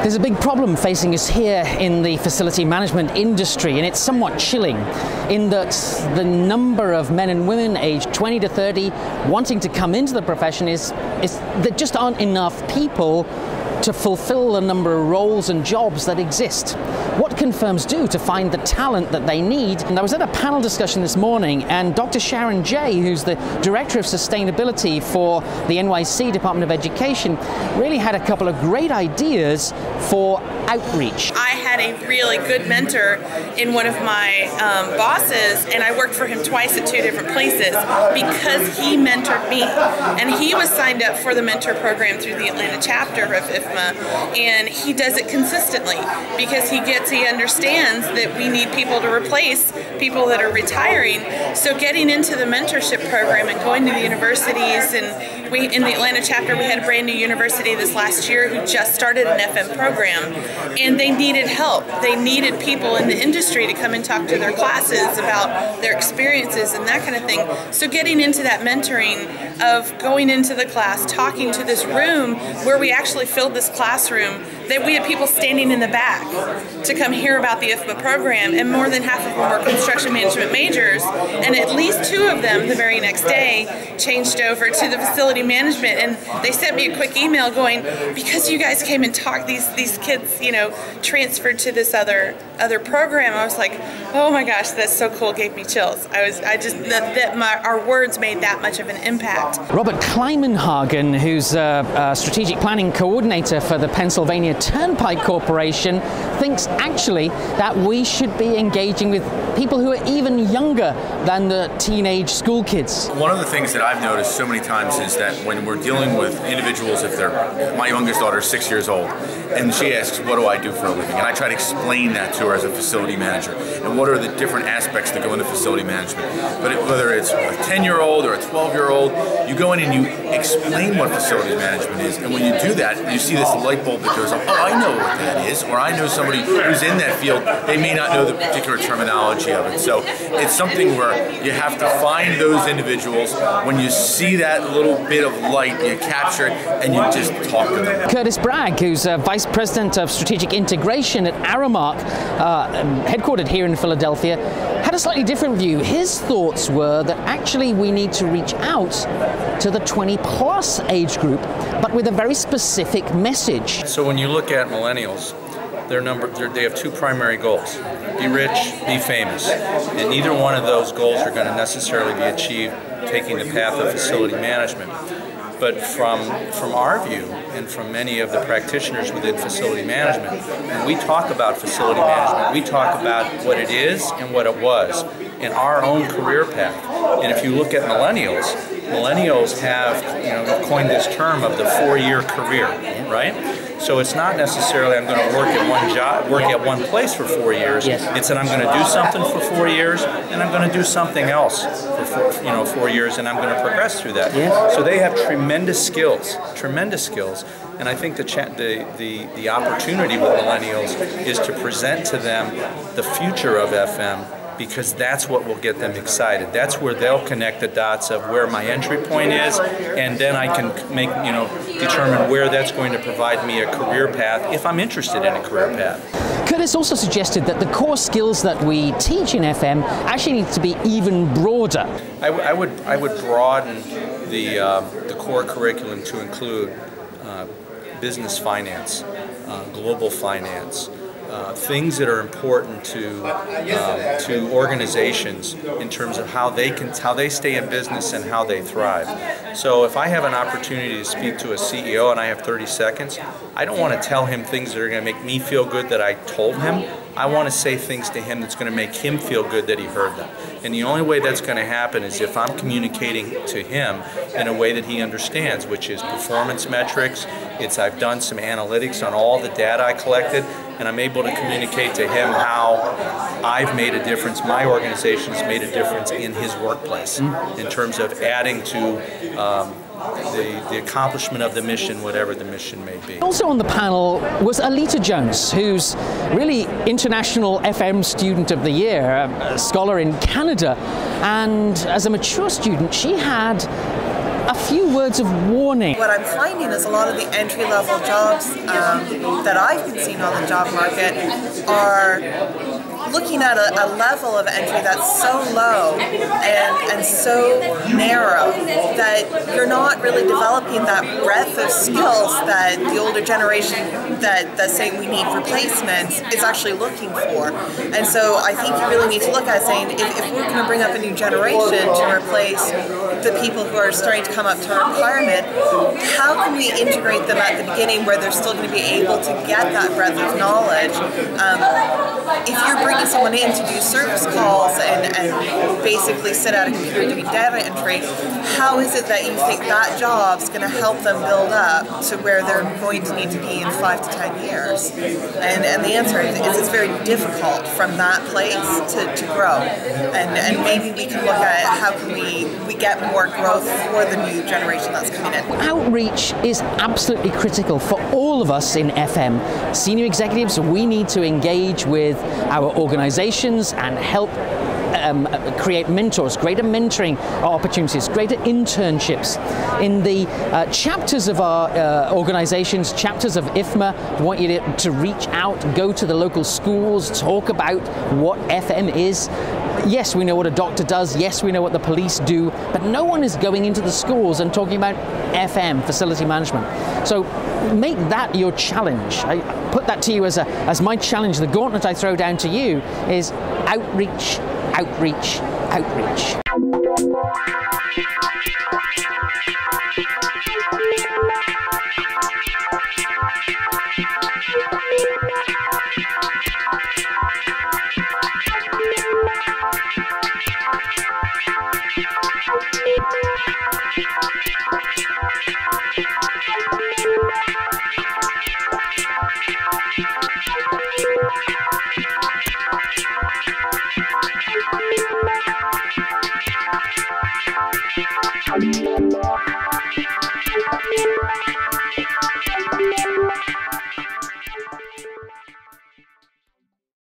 There's a big problem facing us here in the facility management industry, and it's somewhat chilling in that the number of men and women aged 20 to 30 wanting to come into the profession is there just aren't enough people to fulfill the number of roles and jobs that exist. What can firms do to find the talent that they need? And I was at a panel discussion this morning, and Dr. Sharon Jay, who's the Director of Sustainability for the NYC Department of Education, really had a couple of great ideas for outreach. I had a really good mentor in one of my bosses, and I worked for him twice at 2 different places because he mentored me. And he was signed up for the mentor program through the Atlanta chapter of IFMA, and he does it consistently because he understands that we need people to replace people that are retiring. So getting into the mentorship program and going to the universities, and in the Atlanta chapter we had a brand new university this last year who just started an FM program, and they needed help. They needed people in the industry to come and talk to their classes about their experiences and that kind of thing. So getting into that mentoring of going into the class, talking to this room where we actually filled this classroom, that we had people standing in the back to come hear about the IFMA program, and more than half of them were construction management majors, and at least 2 of them the very next day changed over to the facility management, and they sent me a quick email going, because you guys came and talked, these kids, you know, transferred to this other program. I was like, oh my gosh, that's so cool. It gave me chills. Our words made that much of an impact. Robert Kleimenhagen, who's a strategic planning coordinator for the Pennsylvania Turnpike Corporation, thinks actually that we should be engaging with people who are even younger than the teenage school kids. One of the things that I've noticed so many times is that when we're dealing with individuals, my youngest daughter is 6 years old, and she asks, what do I do for a living? And I try to explain that to her as a facility manager, and what are the different aspects that go into facility management. But whether it's a 10-year-old or a 12-year-old, you go in and you explain what facilities management is, and when you do that, you see this light bulb that goes, oh, I know what that is, or I know somebody who's in that field, they may not know the particular terminology of it. So it's something where you have to find those individuals. When you see that little bit of light, you capture it and you just talk to them. Curtis Bragg, who's Vice President of Strategic Integration at Aramark, headquartered here in Philadelphia, had a slightly different view. His thoughts were that actually we need to reach out to the 20-plus age group, but with a very specific message. So when you look at millennials, they have 2 primary goals: be rich, be famous. And neither one of those goals are going to necessarily be achieved taking the path of facility management. But from our view, and from many of the practitioners within facility management, when we talk about facility management, we talk about what it is and what it was in our own career path. And if you look at millennials have coined this term of the 4-year career, right? So it's not necessarily I'm going to work at one place for 4 years. Yes. It's that I'm going to do something for 4 years, and I'm going to do something else for 4 years, and I'm going to progress through that. Yes. So they have tremendous skills, and I think the opportunity with millennials is to present to them the future of FM, because that's what will get them excited. That's where they'll connect the dots of where my entry point is, and then I can determine where that's going to provide me a career path if I'm interested in a career path. Curtis also suggested that the core skills that we teach in FM actually need to be even broader. I would broaden the core curriculum to include business finance, global finance, things that are important to organizations in terms of how they stay in business and how they thrive. So if I have an opportunity to speak to a CEO and I have 30 seconds, I don't want to tell him things that are going to make me feel good that I told him. I want to say things to him that's going to make him feel good that he heard them. And the only way that's going to happen is if I'm communicating to him in a way that he understands, which is performance metrics. I've done some analytics on all the data I collected, and I'm able to communicate to him how I've made a difference, my organization has made a difference in his workplace in terms of adding to the accomplishment of the mission, whatever the mission may be. Also on the panel was Alita Jones, who's really International FM Student of the Year, a scholar in Canada, and as a mature student she had a few words of warning. What I'm finding is a lot of the entry-level jobs that I've been seeing on the job market are looking at a level of entry that's so low and so narrow that you're not really developing that breadth of skills that the older generation that's saying we need replacements is actually looking for. And so I think you really need to look at saying if we're going to bring up a new generation to replace the people who are starting to come up to our requirement, how can we integrate them at the beginning where they're still going to be able to get that breadth of knowledge? If you're bringing someone in to do service calls and basically sit at a computer doing data entry, how is it that you think that job's going to help them build up to where they're going to need to be in 5 to 10 years? And the answer is it's very difficult from that place to grow. And maybe we can look at how can we get more growth for the new generation that's coming in. Outreach is absolutely critical for all of us in FM. Senior executives, we need to engage with our organizations and help create mentors, greater mentoring opportunities, greater internships. In the chapters of our organizations, chapters of IFMA, we want you to reach out, go to the local schools, talk about what FM is. Yes, we know what a doctor does, yes, we know what the police do, but no one is going into the schools and talking about FM, facility management. So make that your challenge. I put that to you as my challenge. The gauntlet I throw down to you is outreach, outreach, outreach. Thank you.